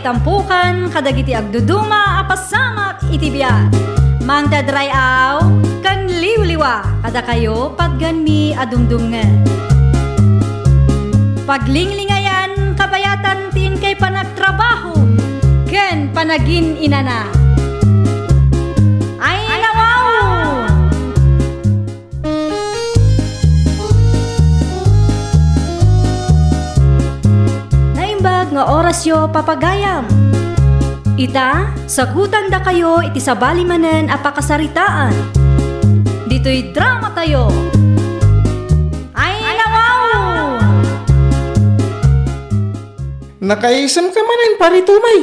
itampukan kadagiti agduduma apasamak iti biag. Mangdadrayaw kan liwliwa kada kayo pagganmi adumdumngen. Paglinglingayan kabayatan tin kay panagtrabaho ken panagin inana. Ay nawaw! Naimbag nga oras yo papagayam. Ita, sagutan da kayo iti sabali manen apakasaritaan. Dito'y drama tayo. Ay nawaw! Nakaisam ka manin pari tumay.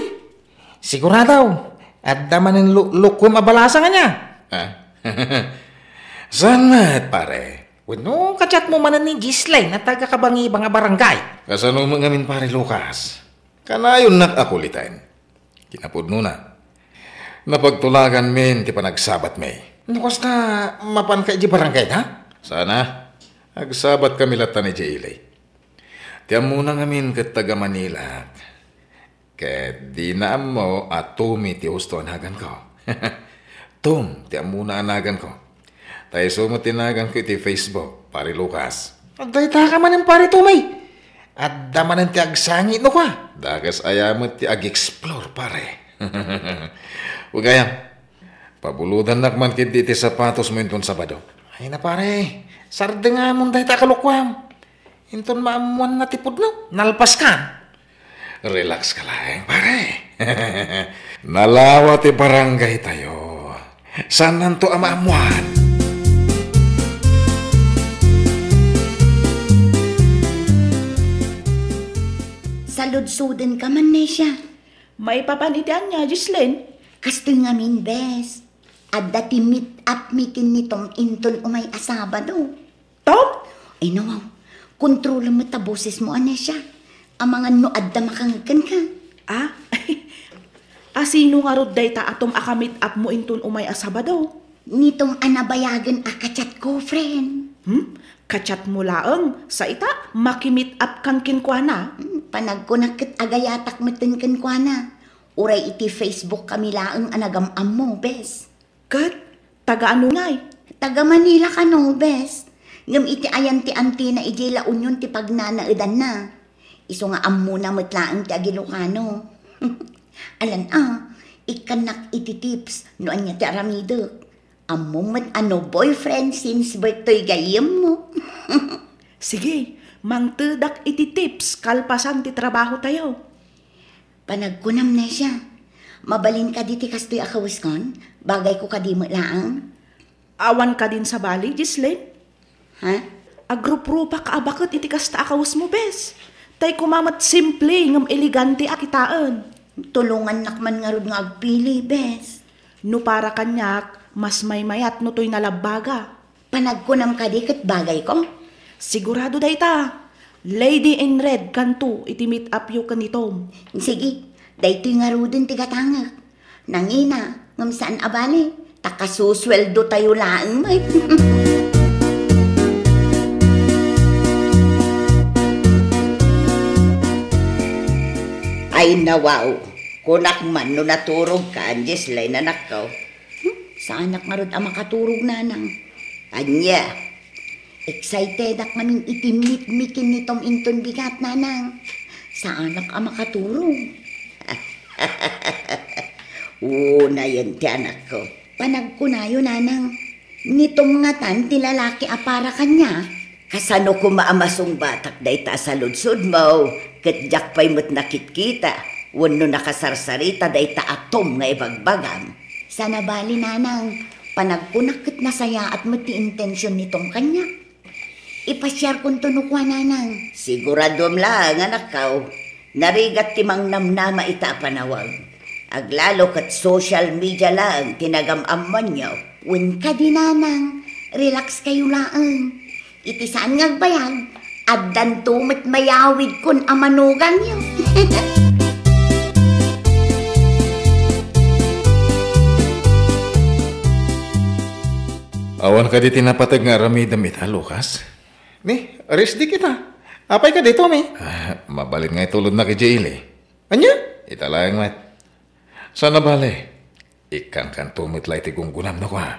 Siguradaw, at damanin lukum abalasa nga niya. Sanat pare. Wano kachat mo manan ni Gislay na taga kabangi mga barangay. Kasano mo ngamin pare Lucas? Kanayon nakakulitan. Kinapod na. Napagtulagan min ti panagsabat may. Nukas na mapan ka di barangay ha? Sana. Agsabat kami latan ni Jailay. Tiyan muna ngamin kat taga Manila. Ket di na mo at tumi ti usto anagan ko. Tum, tiyan muna anagan ko. Tayo sumo tinagan ko iti Facebook, pari Lucas. Dayta ka man yung pari tumay. At damanan ti agsangi no ka. Dagas ayamot ti ag-explore pare. Ugayam. Pabuludan nakman kiti ti sapatos mo inton Sabado. Ay na pare. Sarde nga mong dahita kalukwam. Inton maamuan na tipod no. Nalpas ka. Relax ka lang pare. Nalawa ti barangay tayo. Saan nanto amaamuan? Saludsuden ka man na siya. May papanitian niya, Gislin. Kastoy nga min, bes. Adda ti meet up mikin nitom inton umay asabado. Tom? Ay nawaw, kontrol mo ta boses mo ane siya. Ang mga no adda makanggan ka. Ah? Asino nga rod day ta atom akamit up mo inton umay asabado? Nitong anabayagan akachat ko, friend. Kachat mo laeng. Sa ita, makimit up kang kinkwana. Panagkunakit agayatak meten kinkwana. Uray iti Facebook kami laeng anagamam mo, bes. Kat, taga ano ngay? Taga Manila ka no, bes. Ngam iti ayan ti anti na iji la unyon ti pagnanaidan na. Iso nga ammo na matlaeng ti agilokano. Alan ikanak iti tips no anya ti aramidok. Ammo mat ano boyfriend since birthday gayem mo. Sige, mangtedak iti tips kalpasan ti trabaho tayo. Panagkunam na siya. Mabalin ka diti kastoy akawiskon, bagay ko kadimo laang. Awan ka din sa bali, Gislin? Ha? Agrup-rupa ka abakot iti kasta akawas mo, bes. Tay kumamat simple ngam elegante akitaan. Tulungan nakman nga rod nga agpili, bes. No para kanyak, mas may mayat no to'y nalabaga. Panagkunam ka di kat bagay ko? Sigurado day ta. Lady in red kanto iti meet up yu kanitom. Sige, daytoy nga rodin tigatangak. Nangina, ngam saan abali? Takasusweldo tayo laang may. Ay nawaw, kunak man no naturog ka, Gislay na nakaw. Sa anak nga rod ang makaturog nanang. Anya, excited ak maning itimit-mikin nitom inton bigat nanang. Sa anak ang makaturog. Na yan ti anak ko. Panagkunayo nanang. Nitom nga tan ti lalaki apara kanya. Kasano ko maamasong batak day ta sa ludsod mo. Katjak pa'y mo't nakitkita. Wano nakasarsarita day ta atom nga ibagbagam. Sana bali nanang, panagkunakit na saya at mati intensyon nitong kanya. Ipasyar kong tunukwa nanang. Siguradom lang, anak kao. Narigat timang namnama ita panawag. Aglalo kat social media lang, tinagam-amman nyo. Win ka di nanang, relax kayo lang. Iti saan ngagbayag, addan tumit mayawid kun amanugan nyo. Awan ka di tinapatag nga ramidam ita, Lucas. Ni, aris di kita. Apay ka dito, mi. Mabalin nga itulod na kay Jaile. Anya? Italayang mat. Sana bale? Ikan kan tumitlay ti gunggunam na ko ha.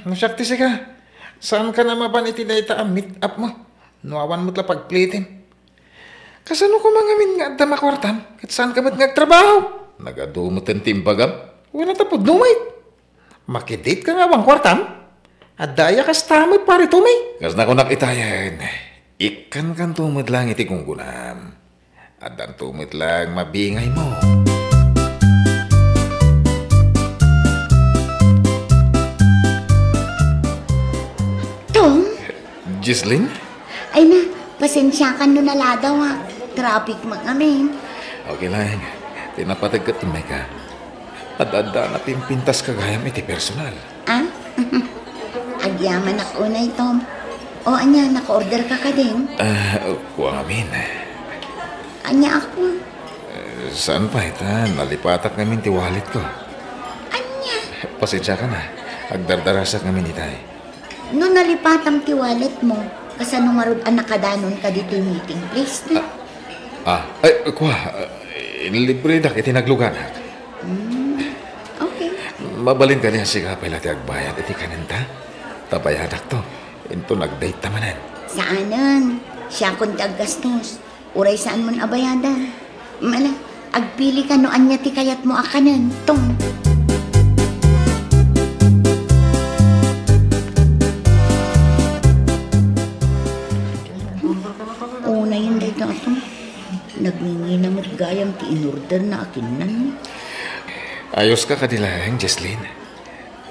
Nasyakti ka. Saan ka na maban itinaita ang meet up mo? Nuawan mo't lapag plitin. Kasano ko mangamin nga adda makwartam? Kat saan ka ba't ngagtrabaho? Nagadumot ang timbagam. Wala tapod numay. Makidate ka nga bang kwartam? Adaya kas tamad pare tumay. Kas na ko nakitayan. Ikan kan tumad lang iti gunggunam. Adang tumad lang mabingay mo. Tom? Gislin? Ay na, pasensya ka no naladaw ha. Traffic magamin. Okay lang. Tinapatag ka tumay ka. Adada na pimpintas ka gayam iti personal. Ah? Agyaman ako na Tom. O anya, naka-order ka din? Kuwang amin. Anya ako. Saan pa ita? Nalipatak namin ti wallet ko. Anya? Pasensya ka na. Agdardarasak namin itay. No nalipatang ti wallet mo, kasano marud ang nakadanon ka dito yung meeting place na? Kuwa. Libre dak iti nagluganak. Okay. Mabalin ka niya siya pala ti agbayad iti kanenta. Tabayadak to. Into nag-date tamanan. Saanan? Siya kung gastos. Uray saan mo abayadan? Mana, agpili ka no anya ti kayat mo akanan. Tom. Una yun dito ato. Nagninginamot gayam ti in-order na akinan. Ayos ka kadilang, Jesslyn.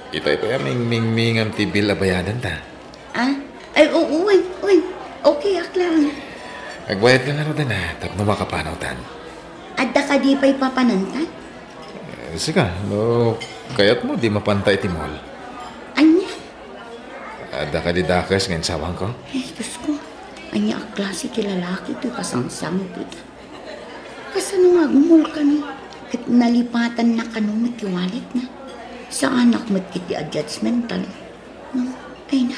Itay pa ming-ming-mingam ti bill abayadan ta. Ah? Ay, oo, uy. Okay, aklang. Agbayad ka na rin na, tapno makapanawtan. Adda ka di pa'y papanantan? Sika, no, kayat mo di mapantay ti mall. Anya? Adda ka di dakas ngayon sawang ko. Ay, Diyos ko. Anya ang klase ti lalaki ito, kasangsang ito. Kasano nga gumul ka ni? Kat nalipatan na kanong matiwalit na. Sa anak mo't kiti a judgmental. Ay na.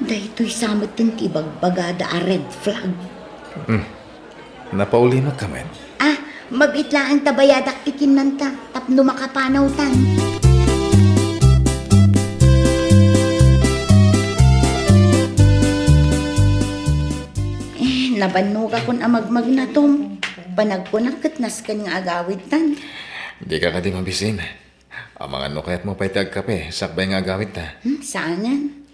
Dahito'y samot din ti bagbagada a red flag. Napauli magkaman. Ah, magitlaan tabayadak tikin nanta. Tapno makapanawtan. Nabanog akong amagmag na Tom. Panagpunakit naskan nga agawid tan. Di ka di mabisin. Ang mga nukayat mo pa'y tagkape, sakbay nga agawid ta. Saanan?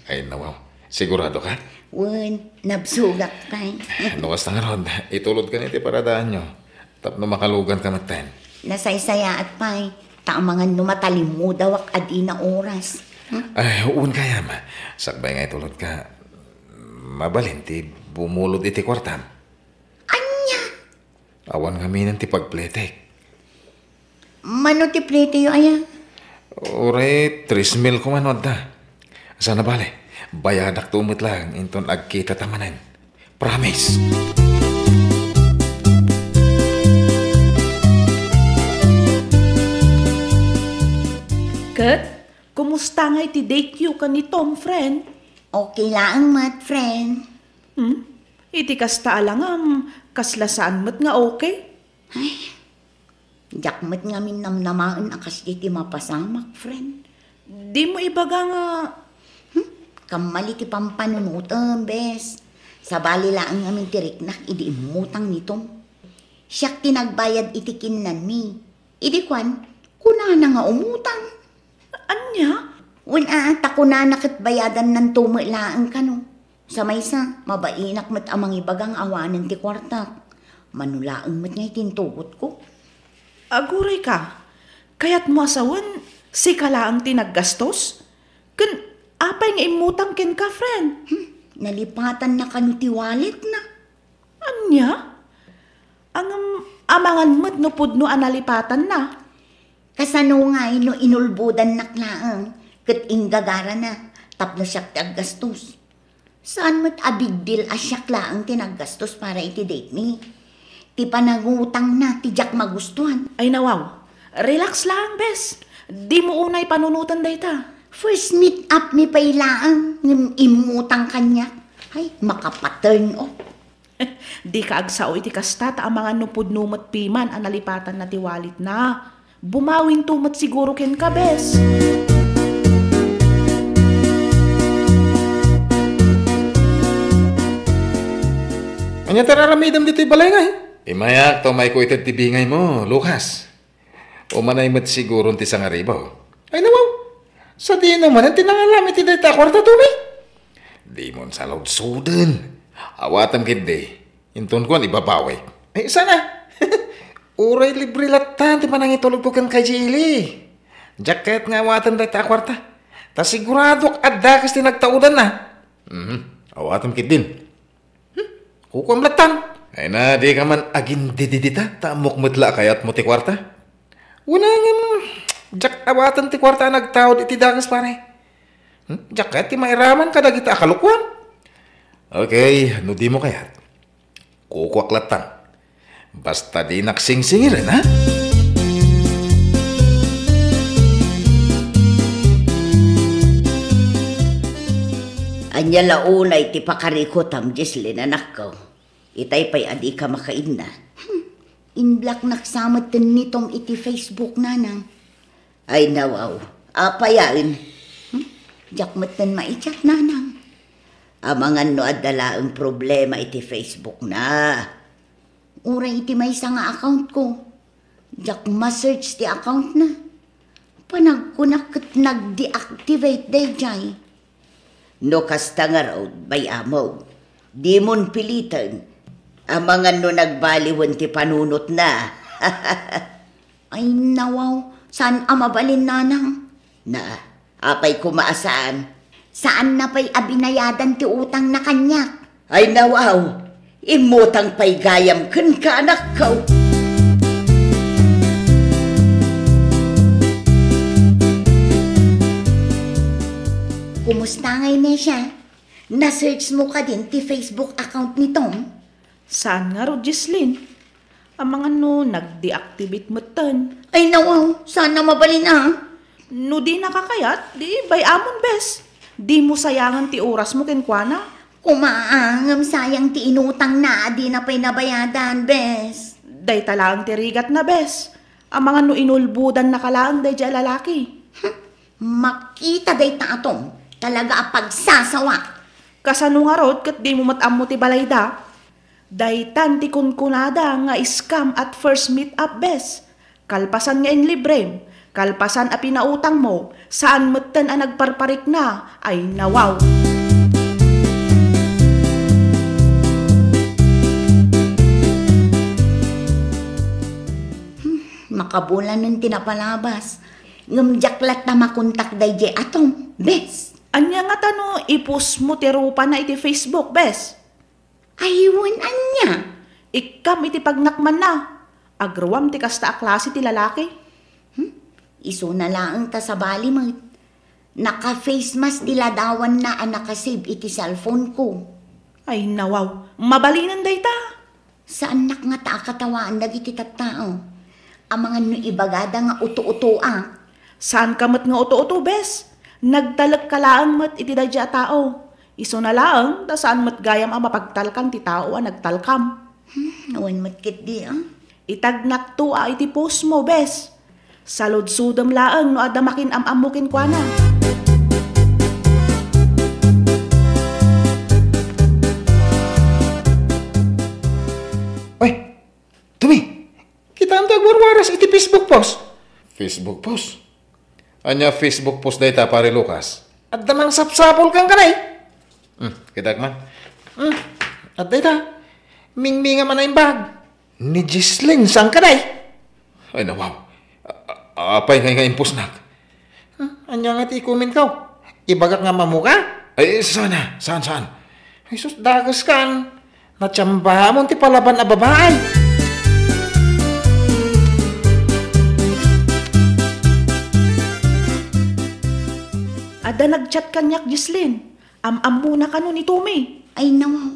Ay nawaw, sigurado ka? Wen, nabsugak tay. Nukas na nga ron, itulod ka niti paradaan nyo. Tapno makalugan ka maten. Nasaysaya at pay, taamangan numatalim mo dawak adi na oras. Ay, uun kaya ma. Sakbay nga itulod ka. Mabalinti, bumulod iti kwartam. Anya? Awan kami ng ti pagpletek. Mano ti plete yo aya? Ore, 3,000 kumanod da. Sana bale, bayadak tumot lang inton agkita tamanan. Promise. Kat, kumusta nga iti date you ka ni Tom, friend? Okay lang, mat, friend. Iti kasta alangam, kaslasaan mo't nga okay? Jakmat nga min namnamaan akas iti mapasamak, friend. Di mo ibaga nga, Kamali ti pampanunutan, bes. Sa bali lang nga min tiriknak, idi imutang ni Tom. Siyak tinagbayad iti kinnan mi. Idi kwan, kuna na nga umutang. anya? Wala, takuna nakit bayadan ng tumilaan ka no. Sa maysa, mabainak mat amang ibagang awanan ti kwartak. Manulaang mat nga itintugot ko. Aguray ka, kaya't mo asawan, si kalaang tinaggastos? Kun, apay nga imutang ken ka, friend? Nalipatan na kanu ti wallet na. Anya? Ang amangan mo't no pudno analipatan na. Kasano nga no inulbudan naklaang, kat inggagara na, tapno siyak ti aggastos. Saan mo't a big deal asyak laang tinaggastos para iti date ni? Ti panangutang na, ti jak magustuhan. Ay nawaw, relax lang, bes. Di mo unay panunutan dayta. First meet up mi pailaang, ngim imutang kanya. Ay, makapaturn off. Di ka agsao iti kasta ta ang mga nupod numat piman ang nalipatan na tiwalit na. Bumawin tumat siguro ken ka, bes. Anya tararamidam dito'y balay nga eh. Imayak to may kuited tibingay mo, Lucas. O manay mat siguro ti sangaribaw. Ay nawaw, sa di naman ang tinangalam iti dayta kwarta tumi. Di mon sa loud suden. Awatam kindi. Inton ko ang ibabawi. Ay sana. Uray libre latan ti manang itulog ko kan kay Jili. Jacket nga awatan dayta kwarta. Ta sigurado adda kas ti nagtaudan na. Awatam kidin. Kukum latan. Ay na, di ka man agin dididita, tamok mutla kayat mo ti kwarta. Una nga, jak awatan ti kwarta nagtawad iti dagas pare. Jak kayat ti mairaman kada kita akalukwan. Okay, no di mo kayat. Kukwak latan. Basta di naksing-singirin, ha? Anya launay ti pakarikotam, Jesslyn, anak ko. Itay pa'y adi ka makain na. In-block naksamat din nitom iti Facebook, nanang. Ay nawaw, apayain. Jakmat din maichat, nanang. Amangan no adala ang problema iti Facebook na. Uray iti may isa nga account ko. Jak ma-search ti account na. Panagkunak kat nag-deactivate day jay. No kasta nga raw, bay amo. Di mon pilitan. Amangan no nagbaliwan ti panunot na. Ay nawaw, saan amabalin nanang? Na, apay kumaasaan. Saan na pa'y abinayadan ti utang na kanyak? Ay nawaw, imutang pa'y gayam kan ka anak ko. Kumusta ngay na siya? Na-search mo ka din ti Facebook account ni Tom? Saan nga ro, Jesslyn? Ang mga no, nag-deactivate mo tan. Ay nawaw, saan na mabalin ah? No di nakakayat, di bay amon, bes. Di mo sayangan ti oras mo kenkwana. Kumaangam sayang ti inutang na, di na pa'y nabayadan, bes. Day talaang ti rigat na, bes. Ang mga no inulbudan na kalaang day dya lalaki. Makita day ta atong, talaga pagsasawa. Kasano nga rod, kat di mo matam mo ti balayda. Day tan ti kunkunada nga scam at first meet up, bes. Kalpasan nga in librem. Kalpasan a pinautang mo, saan matan a nagparparik na, ay nawaw. Makabulan nun tinapalabas. Ngamjaklat na makontak day je atong, bes. Anya nga tano, ipus mo ti rupa na iti Facebook, bes. Aywan anya. Ikam iti pagnakman na. Agrawam ti kasta a klase ti lalaki. Iso na lang ta sa bali mo. Naka-face mask diladawan na ang nakasave iti cellphone ko. Ay nawaw, mabalinan day ta. Saan nak nga ta katawaan dagiti tattao? Ang mga no ibagada nga uto-uto ah. Saan ka mat nga uto-uto, bes? Nagtalag ka laang mat iti dadya tao. Iso na laang, ta saan mat gayam ang mapagtalkan ti tao ang nagtalkam. Awan matkit di ah. Itagnak to iti post mo, bes. Saludsudam laang no adamakin amamukin kwa na. Oy, Tumi, kita ang tagwarwaras iti Facebook post. Facebook post? Anya Facebook post dayta pare Lucas. At damang sapsapol kang kanay. Kitak man. At dayta, mingminga man na yung bag. Ni Jesslyn, saan kanay? Ay nawaw. Apay nga impos nak. Anya nga ti comment ka. Ibagak nga mamuka? Ay, sana. Saan? Ay, sus, dagas kan. Natsamba mo ti palaban na babae. Ada nagchat kanyak, Jesslyn. Am-am muna ka nun ni Tommy. Ay nawaw.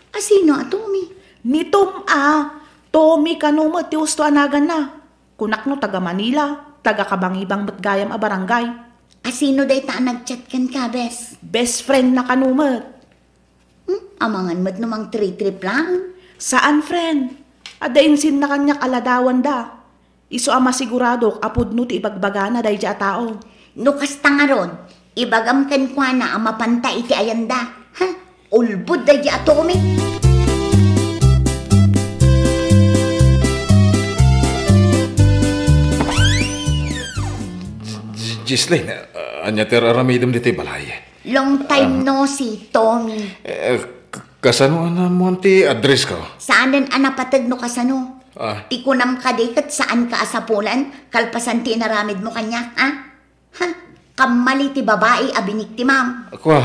Asino atomi? Ni Tom Tommy ka no ti usto anagan na. Kunak no taga Manila, taga Kabangibang Batgayam a barangay. Asino day ta nagchat kan ka, bes? Best friend na kanumat. Amangan mo't namang trip lang. Saan, friend? Adainsin na kanyak aladawan da. Iso ama sigurado apod no ti ibagbagana day ja tao. Nukas tangaron, ibagam ken kwa na ang mapanta iti ayanda. Ha? Ulbud day di ato kami. Gislain, anya ter aramidam dito balay. Long time no see, Tommy. Kasano na mo ti address ko? Saanan anapatag no kasano? Ah. Ti kunam ka kat saan ka asapulan, kalpasan ti naramid mo kanya, ha? Ha? Kamali ti babae, abinik ti ma'am. Kwa,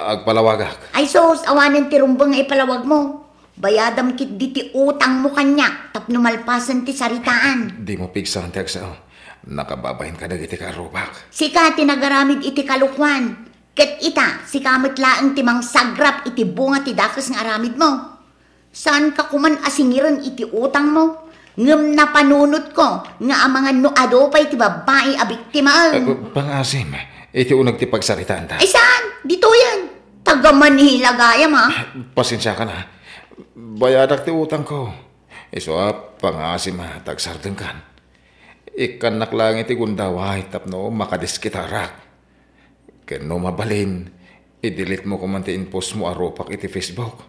agpalawagak. Ay sos, awanan ti rumbang ipalawag mo. Bayadam kit di ti utang mo kanya, tapno malpasan ti saritaan. Di mo pigsan ti agsao. Nakababahin ka na iti karubak. Sika tinagaramid iti kalukwan. Ket ita, sikamot laang timang sagrap iti bunga ti dakas nga aramid mo. Saan ka kuman asingiran iti utang mo? Ngem na panunot ko, nga amangan no adopay ti babae a biktimaan. Pangasim, iti unag ti pagsaritaan ta. Ay saan? Dito yan. Taga Manila gayam ha. Pasensya ka na. Bayadak ti utang ko. Iso pangasim ha, tagsardeng kan. Ikanak lang iti gundaway tapno makadiskitarak. Kano mabalin, i-delete mo kuman ti inpost mo aropak iti Facebook.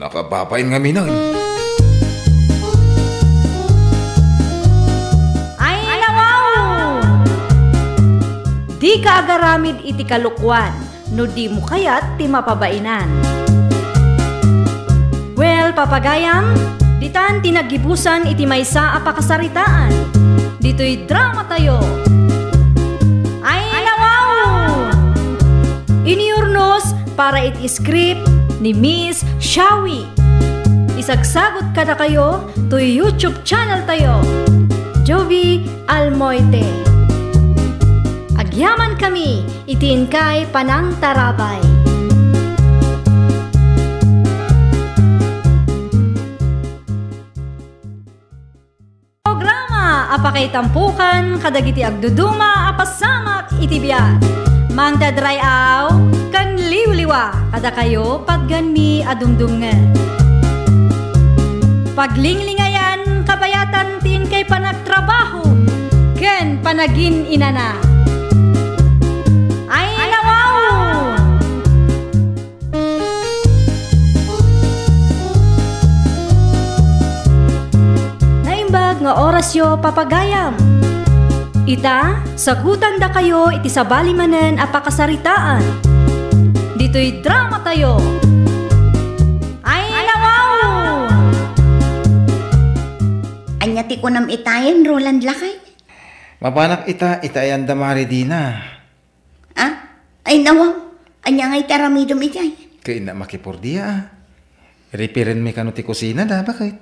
Nakababain nga minan. Ay nawaw! Di ka agaramid iti kalukwan, no di mo kayat ti mapabainan. Well, papagayam, ditan tinagibusan iti maysa a pakasaritaan. Dito'y drama tayo. Ay nawaw! Iniurnos para iti script ni Miss Shawi. Isagsagot ka na kayo to YouTube channel tayo, Jovi Almoite. Agyaman kami, itiin kay Panang Tarabay. Programa apakay tampukan kadagiti agduduma apasamak iti biyak. Mang dadrayaw kan liwliwa kada kayo pagganmi adungdungan. Paglinglingayan kabayatan tin kay panagtrabaho ken panagin inana. Ay nawaw! Naimbag nga orasyo papagayam. Ita, sagutan da kayo iti sabali manen a pakasaritaan. Dito'y drama tayo. Ay nawaw! Anya ti kunam itayen, Roland Lakay. Mapanak itayan damari di na. Ah? Ay nawaw. Anya nga itaramidom itay. Kaya na makipurdiya. Ripirin mi kano ti kusina da, bakit?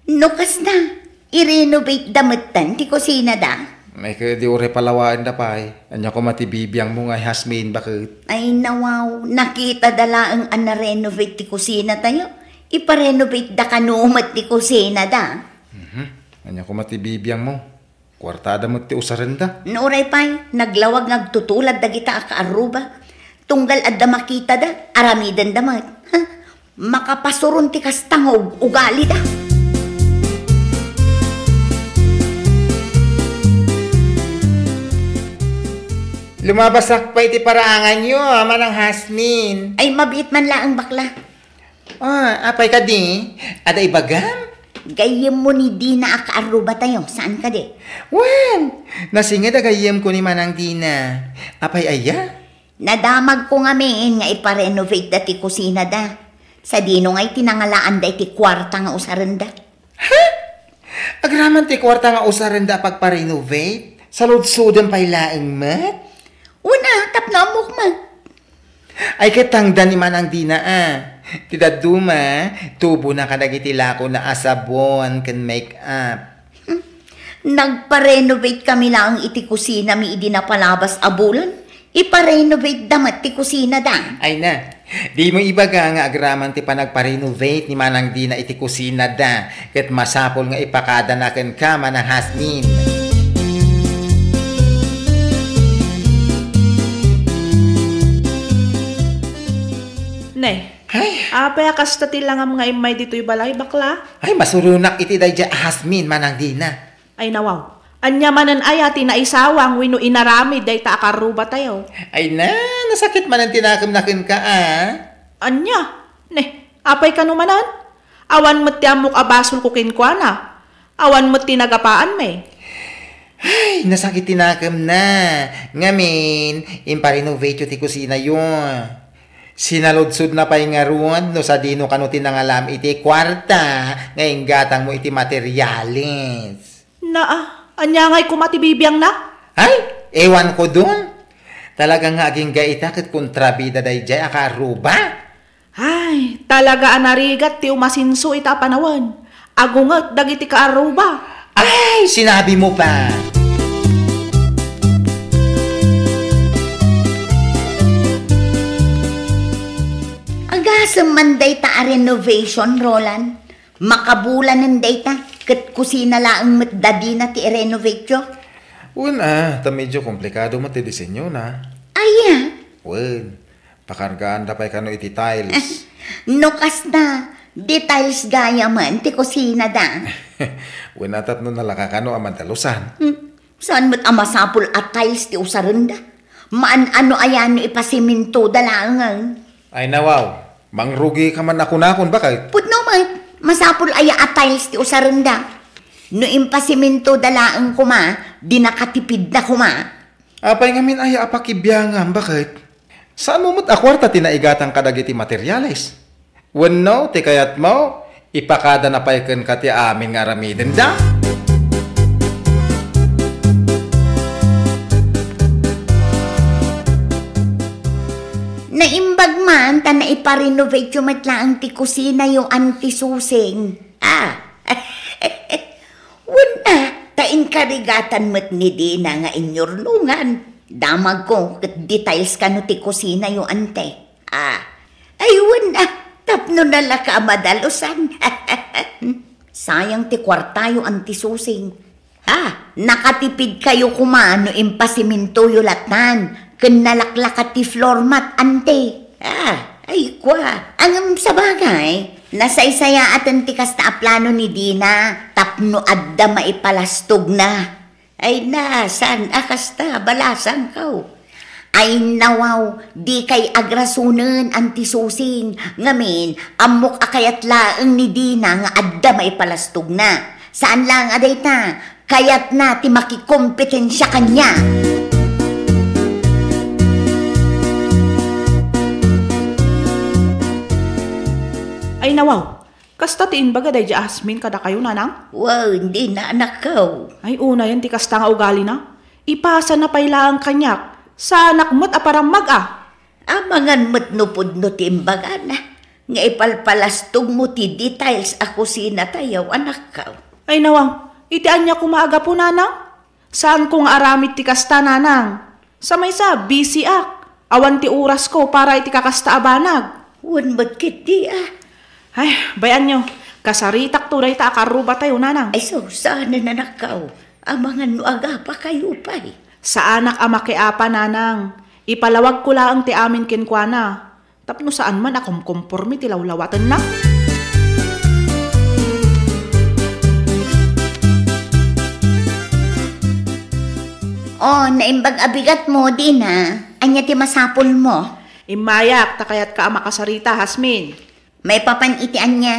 Nukas na. I-renovate damutan ti kusina da. May kaya di ure palawaan da pa'y. Anya ko matibibiyang mo nga Hasmin, bakit? Ay nawaw. Nakita dala ang ana-renovate ti kusina tayo. Ipa-renovate da kanumat ti kusina da. Anya ko matibibiyang mo. Kwartada mo ti usaran da. Nuray pa'y, naglawag nagtutulad da kita akaaruba. Tunggal adda makita da, aramidan da mat. Ha? Makapasurun ti kastangog, ugali da. Lumabasak pa iti paraangan nyo, manang Hasmin. Ay mabit man lang ang bakla. Apay ka di? Ada ibagam? Gayem mo ni Dina akaaruba tayo. Saan ka di? Wan! Nasingid agayem ko ni manang Dina. Apay aya? Nadamag ko nga men nga ipa-renovate da ti kusina da. Sa dino nga'y tinangalaan da iti kwarta nga usaran da. Agraman ti kwarta nga usaran da pagpa-renovate? Salud-sudan pa'y laeng mat? Una, tapnamok man. Ay katangdan ni manang Dina Tidaduma, tubo na kadagiti lako na asabon can make up. Nagpa-renovate kami lang iti kusina mi idi na palabas abulan. Ipa-renovate damat ti kusina da. Ay na, di mo ibaga nga agraman ti panagpa-renovate ni manang Dina iti kusina da. Ket masapol nga ipakada na ken ka manang Hasmin. Ne, Ay, Apay kasta ti lang nga imay dito'y balay bakla. ay masurunak iti day dya Hasmin manang dina. Ay nawaw. Anya manan ayati na isawang wino inaramid day ta akaruba tayo. Ay na, nasakit man ang tinakam-nakin ka Anya? Apay ka numanan? Awan mo't ti amok abasol ko kinkwana. Awan mo't tinagapaan me. Ay, nasakit tinakam na. Ngamin, imparenovate ti kusina yun. Sinalodsod na pa'y nga ruwan no sa dino kano tinangalam iti kwarta ngayong gatang mo iti materialis. Anya nga'y kumatibibiyang na? Ay, ewan ko dun. Talagang nga aging gaita kat kontrabida day jay akaruba. Ay, talaga anarigat ti umasinso ita panawan. Agungat dagiti kaaruba. Ay, sinabi mo pa. Agasam man dayta a renovation, Roland. Makabulan ng dayta, kat kusina laang matdadi na ti renovate yo. Ta medyo komplikado mo ti disenyo na. Aya, Pakargaan da pa'y kano iti tiles. nukas na, details gaya man ti kusina da. Atat no nalakakano amantalusan. Saan mo't amasapul at tiles ti usaranda? Maan ano ayan no ipasiminto dalangan? Ay nawaw, mangrugi ka man ako nakon bakit? Putno man, masapul aya at tiles ti usaranda. No impasiminto dalaan kuma, di nakatipid na kuma. Apay ngamin ay apakibyangan bakit? Saan mo mo't akwarta tinaigatang kadagiti materialis? Wano, ti kayat mo, ipakada na payken ka ti amin nga aramiden da? Naimbag man, ta na iparenovate yung matlaang ti kusina yung antisusing. Wala, ta inkarigatan mo't ni Dina nga inyornungan. Damag ko, kat details ka no ti kusina yung ante. Ay wala, tapno nala ka madalusan. Sayang ti kwarta yung antisusing. Nakatipid kayo kumano impasiminto yung latan. Ken nalaklakat ti floor mat ante. Ay kwa, ang sa bagay, nasaysaya atan ti kasta a plano ni Dina, tapno adda maipalastog na. Ay nasan akasta balasan kaw. Ay nawaw, di kay agrasunen antisusing. Ngamin, amok akayat laeng ni Dina nga adda maipalastog na. Saan lang aday ta, kayat na ti makikompetensya kanya. Ay nawaw, kasta ti inbaga day Jasmine kada kayo nanang? Wow, hindi na anak ko. Ay una yan ti kasta nga ugali na. Ipasa na payla ang kanyak. Sa anak mo't aparang Amangan mo't nupod no ti imbaga na. Nga ipalpalastog mo ti details ako sinatayaw anak ko. Ay nawaw, itian niya kumaaga po nanang? Saan kong aramid ti kasta nanang? Sa may sa, busy ak. Awan ti oras ko para iti kakasta abanag. Wan mo't kiti Ay, bayan nyo. Kasaritak to day ta akaruba tayo nanang. Ay so, saan na nanakaw? Amangan no aga pa kayo pa'y. Sa anak ama apa nanang. Ipalawag ko lang ti amin kinkwana. Tapno saan man akong kompormi ti lawlawatan na. Naimbag abigat mo din Anya ti masapol mo. Imayak, takayat ka ama kasarita, Hasmin. May papanitian niya.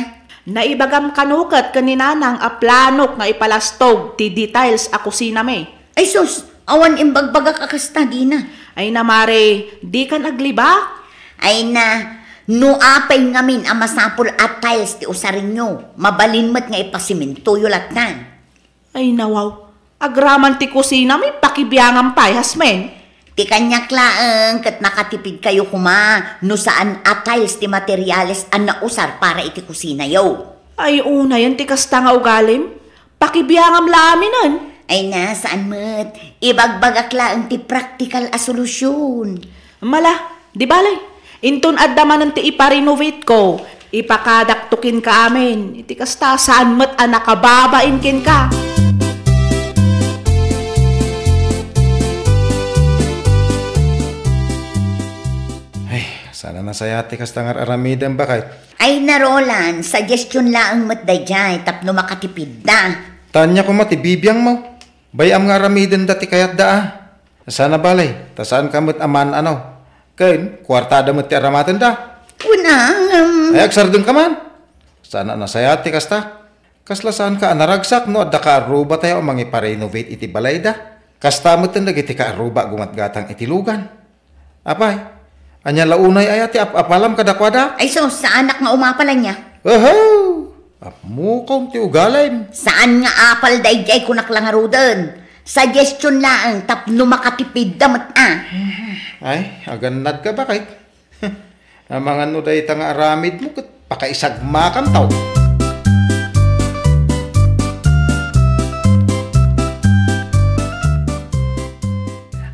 Naibagam kanukat kaninanang a planok nga ipalastog ti details a kusina me. Ay sus, awan imbagbaga kakasta di na. Ay namare, di kan agliba? Ay na, nuapay ngamin ang masapul at tiles ti usarin nyo. Mabalin mo't nga ipasiminto yulat na. Ay nawaw, agraman ti kusina may pakibiyangan pa, Hasmin. Ti kanyak laeng kat nakatipid kayo kuma no saan at tiles ti materialis ang nausar para iti kusina yaw. Ay una yan ti kasta nga ugalim. Pakibiyangam laminan. Ay na, saan mo't ibagbagak laeng ti practical a solusyon. Mala, di balay. Inton addaman ti iparenovate ko. Ipakadaktukin ka amin. Iti kasta saan mo't nakababain kin ka. Sana nasayati kas tangar aramidan bakit? Ay na Roland, suggestion lang mat dayjay tapno makatipid na. Tanya ko mati bibiyang mo. Bayam nga aramidan dati kayat daa. Sana balay, tasaan ka mat aman ano. Kain, kwartada mat ti aramatan da. Unang, Ay aksardun ka man. Sana nasayati kas ta. Kaslasaan ka anaragsak no adda ka aruba tayo mangi pa-renovate iti balay da. Kasta mat dagiti ka aruba gumatgatang iti lugan. Apay? Anya launay ayati apalam kadakwada? ay so, sa anak nga umapala niya? Oho! Apmukong ti ugalay. Saan nga apal dayjay kunak lang aruden? Suggestion lang tapno makatipid da mat Ay, aganad ka ba kahit? Ang mga nuday nga aramid mo, kat pakaisagmakan tao.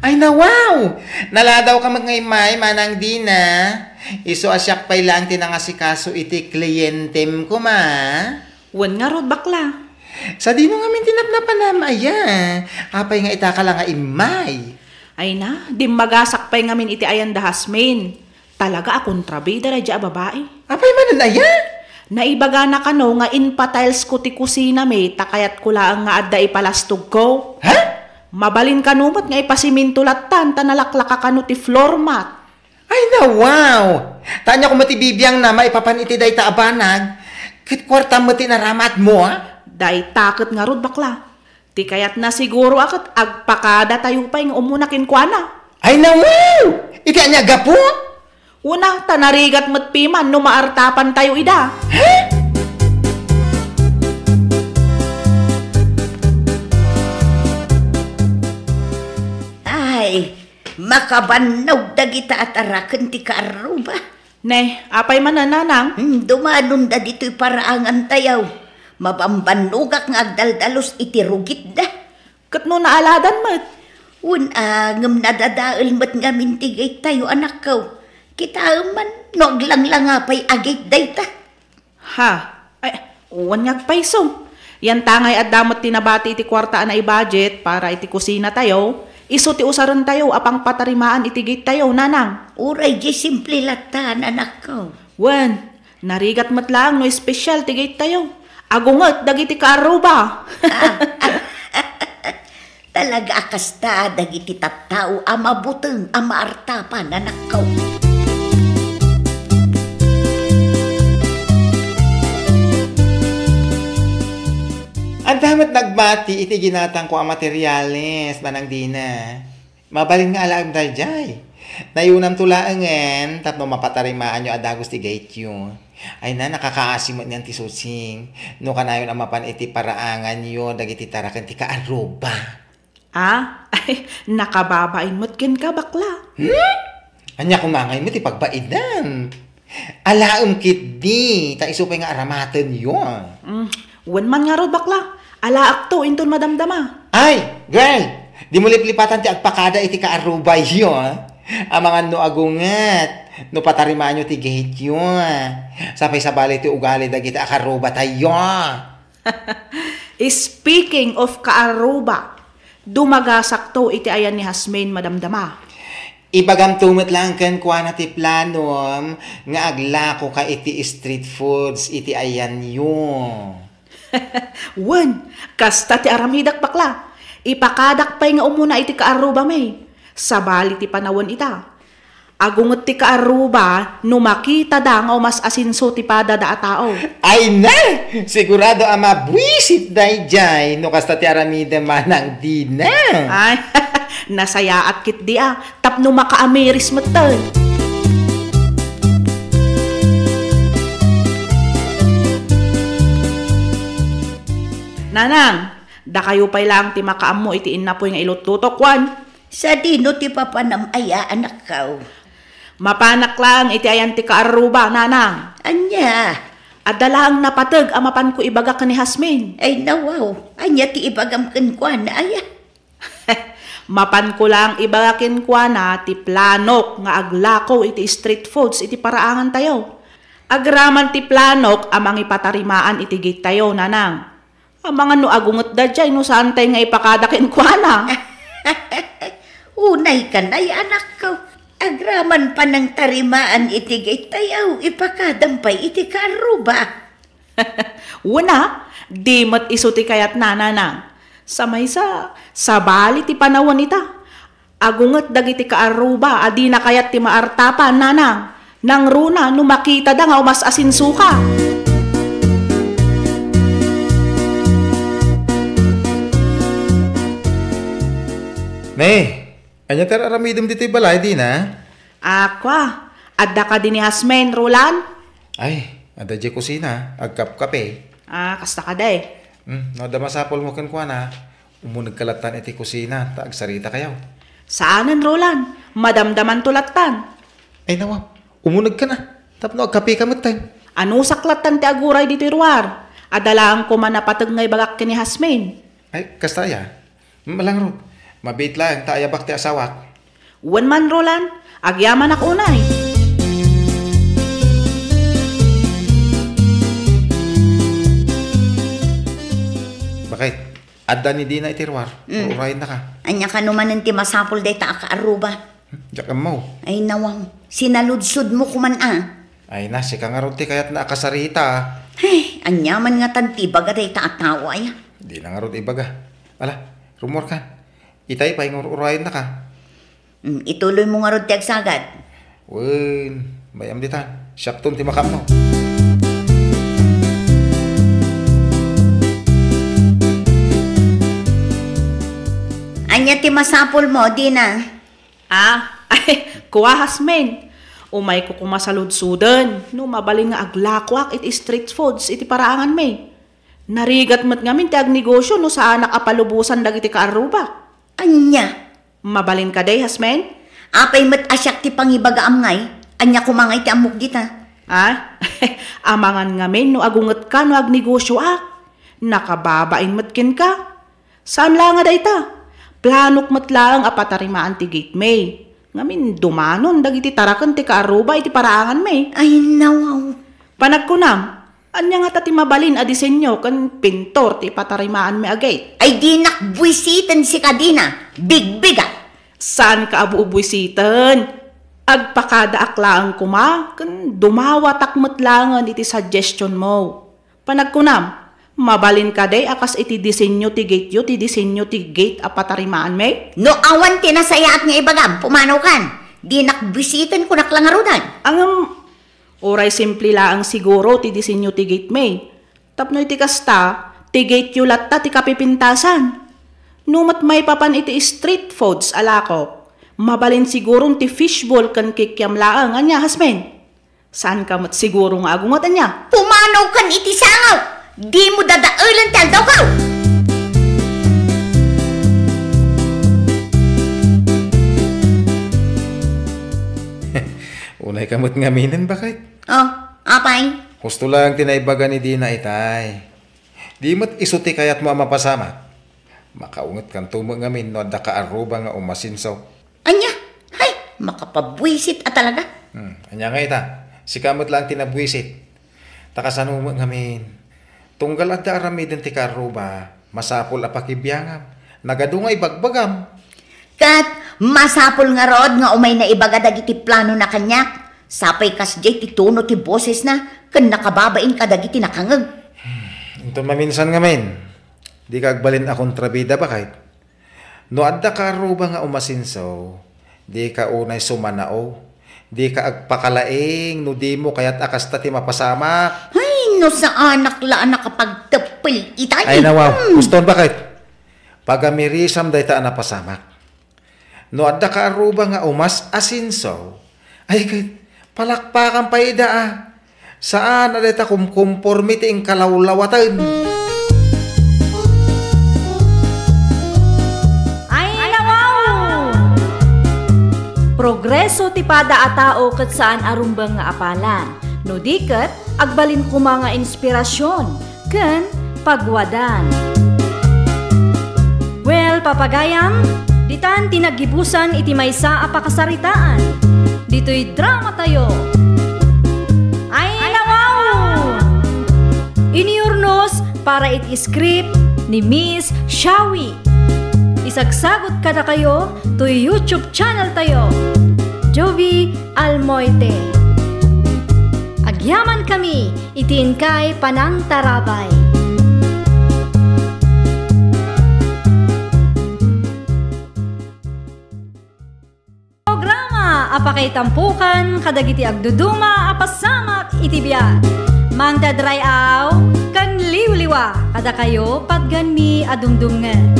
Ay na wow! Naladaw ka magngay-may manang di na. Iso asyak pa'y lang tinangasikaso iti kliyentem ko ma. Wan nga rod bakla. Sa di mo nga min tinapnapan na maya. Apay nga itaka lang nga imay. Ay na, di magasak pa'y ngamin iti ayan da Hasmin. Talaga akong trabida na dya babae. Apay manan aya? Naibaga na kano nga inpatiles ko ti kusina may takayat ko lang nga adda ipalastog ko. Ha? Mabalin kanumot nga ipasimintulatan tanalaklak ka kano ti floor mat. Ay na wow! Tanya ko matibibiyang na maipapan iti day taabanag. Kit kwarta mo tinaramat mo ha? Day takot nga rod bakla. Ti kayat na siguro akot agpakada tayo pa yung umunakin kwa na. Ay na wow! Iti anya gapo? Una, tanarigat mo't piman no maartapan tayo ida. Ay, makabannog dagita at arakan ti kaaruba. Ne, apay manananang? Dumanon da dito'y paraangan tayaw. Mabambanugak nga agdaldalos iti rugit da. Kat no naaladan mo't. Unangam nadadaal mat nga mintigay tayo anak ko. Kita man, noglang lang nga pa'y agit dayta. Ha? Ay, uwan nga paiso. Yan tangay at damot tinabati iti kwartaan na i-budget para iti kusina tayo. Iso ti usaran tayo apang patarimaan iti gate tayo, nanang. Uray di simple latan anak ko. Wan, narigat mat lang no special ti gate tayo. Agungot, dagiti kaaruba. Talaga kasta dagiti tattao ama buteng ama artapan anak ko. Ang damat nagbati iti ginatang ko ang materyales manang di na. Mabalin nga alam dahil jay. Nayunam tulaangan tapno mapatarimaan nyo adagos ti gate yun. Ay na nakakaasimot niyan ti susing. No kanayon ang mapan iti paraangan yun dagiti tarakan ti kaaruba. Ah, ay, nakababain mo't kin ka bakla. Anya kumangay mo ti pagbaidan. Alaom kit di. Ta iso pa nga aramatan yun. Wan man nga ro bakla. Alaak to, inton madamdama. Ay, girl! Di mo liplipatan ti agpakada iti kaarubay yun. Ang mga no agungat. No patarimaan nyo ti gate yun. Sapay sa balay ti ugali dagiti akaruba tayo. Speaking of kaaruba, dumagasak to iti ayan ni Hasmin madamdama. Ibagam tumot lang kan kwa na ti planom nga aglako ka iti street foods iti ayan yun. Wan, kasta ti aramidak bakla. Ipakadak pa'y nga umuna iti kaaruba may. Sabali ti panawan ita. Agungot ti kaaruba, no makita da nga mas asinso ti pada da tao. Ay na! Sigurado ang mabwisit day jay no kasta ti aramida manang di na. Ay, nasaya at kit di tapno maka-ameris matan. Nanang, da kayo pa'y lang ti makaammo iti inapoy nga ilutlutok wan. Sa dino ti papanamaya anak ko. Mapanak lang iti ayan ti kaaruba, nanang. Anya, At dalahang napatag amapan ko ibaga ka ni Hasmin. ay nawaw. Anya ti ibagam kenkwan aya. Mapan ko lang ibagakin kwa na ti planok nga aglako iti street foods iti paraangan tayo. Agraman ti planok amang ipatarimaan iti gate tayo, nanang. Amang no agungot da dyan no saan tayo nga ipakadakin kwa na. Unay ka na anak ko. agraman pa ng tarimaan itigay tayaw, ipakadampay iti karuba. Una, di mat iso ti kayat nananang. Samay sa bali ti panawan ita. Agungat dagiti kaaruba, adi na kayat ti maartapan nanang. Nang runa, no makita da nga umas asinsuka. Ne, anya tararamidem dito'y balay di na? Akwa, adda ka din ni Hasmen, Roland? Ay, ada di kusina, agkap-kape. Kasta ka day. No, da masapol mo kan kwa na. Umunag kalatan iti kusina, taag sarita kayaw. Saanan, Roland? Madamdaman tulatan. Ay nawa, umunag ka na. Tapno agkape ka matay. Ano saklatan ti aguray dito irwar? Adalaan ko man napatag ngay bagak ni Hasmen. Ay, kastaya. Malang ro. Mabit lang, taayabak ti asawak. Uwan man, Roland. Agyaman ako unay. Bakit? Adda ni Dina itirwar. Urayin na ka. Anya ka naman ang timasapol day ta kaaruba. Diyak mo. Ay nawang, sinaludsod mo kuman Ay na, si kangarunti kaya't naakasarita. Ay, anyaman nga tantibaga day ta atawa ay. Di na nga ron ibaga. Ala, rumor ka. Itay pa yung urayin na ka. Ituloy mo nga ron tiyag sagad. Wen, bayam ditan. Siyapton ti makam mo. Anya ti masapol mo, di na. Kuha Hasmen. Umay ko kumasaludsudan. No, mabalin nga aglakwak iti street foods iti paraangan may. Narigat mat ngamin ti agnegosyo no sa anak apalubusan dagiti kaaruba. Anya? Mabalin ka day, Hasmen? Apay mat asyak ti pangibaga amngay. Anya kumangay ti amok dita. Amangan ngamin no agunget ka no agnegosyo Nakababain matkin ka. Saan lang nga day ta? Planok matlang apatarimaan ti gate may. Ngamin dumanon dagiti tarakan ti kaaruba iti paraangan may. Ay nawaw. Panagkunam, anya nga ti mabalin a disenyo kan pintor ti patarimaan may agate. Ay di nakbuisitan si Kadina. Bigbiga. Saan ka abuubwisitan? Agpakada aklaan kuma, kan dumawatak matlangan iti suggestion mo. Panagkunam, mabalin ka day akas iti disenyo ti gate yu, ti disenyo ti gate a patarimaan may? No awan tinasayaat nga ibagam, pumanaw kan. Di nakbisitan ko naklangarunan. Oray simple laang siguro ti disenyo ti gate may. Tapno iti kasta, ti gate yu latta ti kapipintasan. Numat may papan iti street foods alako. Mabalin siguro ti fishball kan kikiam laang anya, Hasmen. Saan ka mat siguro nga agungot anya? Pumanaw kan iti sangaw. Di mo dadaulan ti aldaw ka! Unay kamot ngaminin, bakit? Apay? Gusto lang tinaibaga ni Dina itay. Di mo't isuti kaya't mo mapasama. Makaungat kang tumangamin no adda kaaruba nga umasinsaw. Anya? Hay, makapabwisit talaga. Anya nga ita, si kamot lang tinabwisit. Takasan mo ngamin. Tunggal adda aramidin ti karuba, masapol apakibiyangam, nagadungay bagbagam. Kat, masapol nga rod nga umay na ibaga dagiti plano na kanyak. Sapay kasjay ti tono ti boses na, kan nakababain ka dagiti nakangag. Ito maminsan ngamin, di ka agbalin akong trabida ba kahit? No adda karuba nga umasinsaw, di ka unay sumanao, di ka agpakalaing, no di mo kaya't akasta ti mapasama. No sa anak la nakapagtapil itay. Ay nawaw, guston bakit? Pagamirisam day ta napasamak. No adda ka aruba nga umas asinso. Ay kahit palakpakan pa ida Saan na day ta kumkumpormi ti kalawlawatan? Ay nawaw! Progreso ti pada a tao ket saan arumbang nga apalan. No diket, agbalin ko mga inspirasyon, ken pagwadan. Well, papagayam, ditan tinagibusan iti maysa a pakasaritaan. Dito'y drama tayo. Ay nawaw! Iniurnos para iti script ni Miss Shawi. Isagsagot kada kayo to YouTube channel tayo. Jovi Almoite. Agyaman kami, itin kay Panang Tarabay. Programa apakay tampukan, kadagiti agduduma, apasamak itibiyat. Mang tadrayaw, kan liwliwa, kada kayo patgan mi adumdumngan.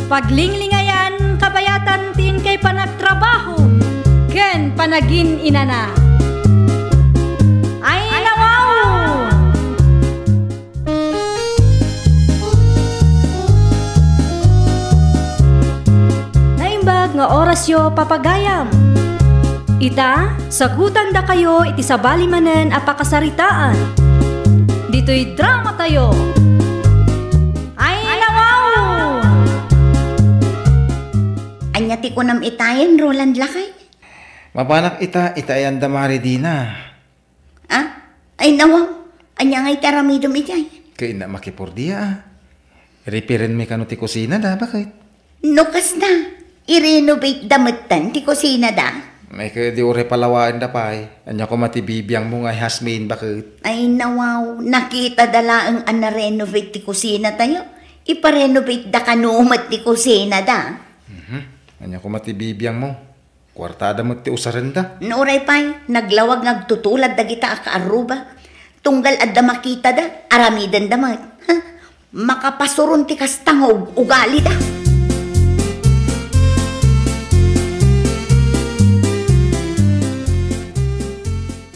Paglinglingayan, kabayatan tin kay panagtrabaho, ken panagin inana. Ay nawaw! Naimbag nga orasyo papagayam. Ita, sagutan da kayo iti sabali manen apakasaritaan. Dito'y drama tayo. Ay nawaw! Anyati ko nam itayan, Roland Lakay. Mapanak itayan da Maridina. Ah? Ay nawaw. Anya ngay taramidom itay. Kaya na makipurdia. Ripirin mi kano ti kusina da, bakit? Nukas na. I-renovate damutan ti kusina da. May kaya di ure palawaan da pay. Anya ko matibibiyang mo nga Hasmin, bakit? Ay nawaw. Nakita dala ang ana-renovate ti kusina tayo. Ipa-renovate da kanumat ti kusina da. Anya ko matibibiyang mo. Kwartada mo ti usaran da. Nuray pay, naglawag nagtutulad da kita akaaruba. Tunggal adda makita da, aramidan da mat. Makapasurun ti kastangog, ugali da.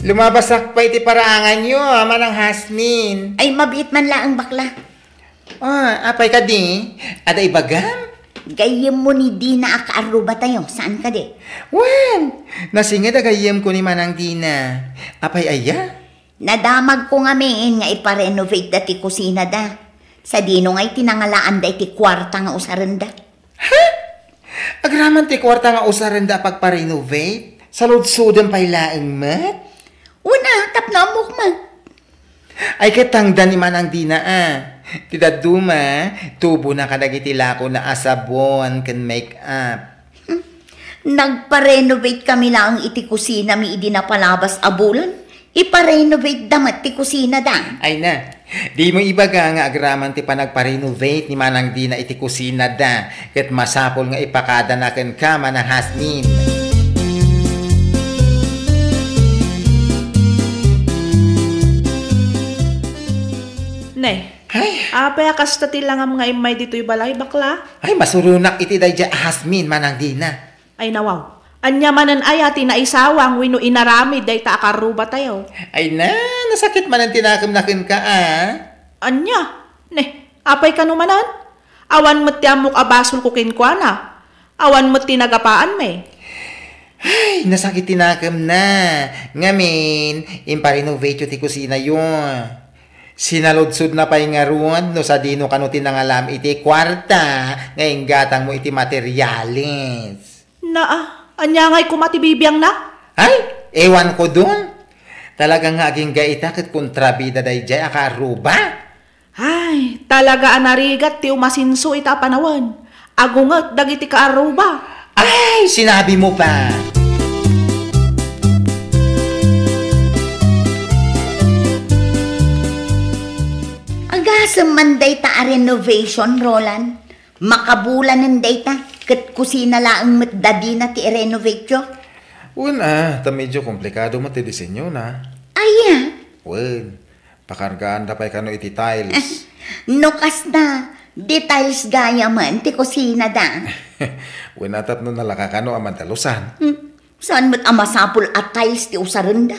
Lumabasak pa iti paraangan nyo, manang Hasmin. Ay mabiit man lang ang bakla. Apay ka di? Ada ibagam? Gayem mo ni Dina akaaruba tayo. Saan ka di? Wan! Nasingad agayem ko ni Manang Dina. Apay aya? Nadamag ko nga min nga ipa-renovate da ti kusina da. Sa dino nga'y tinangalaan da iti kwarta nga usaran da. Ha? Agraman ti kwarta nga usaran da pagpa-renovate? Sa lodsodan pa'y laeng mat? Una, tapnamok man. Ay katangdan ni Manang Dina Tidaduma, tubo na kadagiti lako na asabon kan make up. Nagpa-renovate kami lang iti kusina mi idi na palabas abulan. Ipa-renovate damat ti kusina da. Ay na, di mo ibaga nga agraman ti panagpa-renovate ni Manang Dina iti kusina da. Kat masapol nga ipakada na ken ka Manang Hasmin. Ne, Ay, apay kasta ti lang nga imay dito'y balay bakla. ay masurunak iti dayja Hasmin Manang Dina. Ay nawaw. Anya manan ayati na isawang wino inaramid day ta akaruba tayo. Ay na, nasakit man ang tinakam na ken ka Anya? Ne, apay ka numanan? Awan mo't ti amok abasol ko kinkwana. Awan mo't tinagapaan me. Ay, nasakit tinakam na. Ngamin, impa-renovate ti kusina yun. Sinalodsod na pa'y nga ruwan no sa dino kano tinangalam iti kwarta ngayon gatang mo iti materialis. Anya nga'y kumatibibiyang na? Ay, ewan ko dun. Talaga nga aging gaita kat kontrabida day jay akaruba. Ay, talaga anarigat ti umasinso ita panawan. Agungat dagiti kaaruba. Ay, sinabi mo pa. Agasam man dayta a renovation, Roland. Makabulan ng dayta. Kat kusina laang matdadi na ti renovate yo. Una, ta medyo komplikado mo ti disenyo na. Aya. Wen, pakargaan da pa'y kano iti tiles. Nukas na. Details gaya man ti kusina da. Wen atat no nalakakano aman talusan. Saan mo't amasapul at tiles ti usaranda?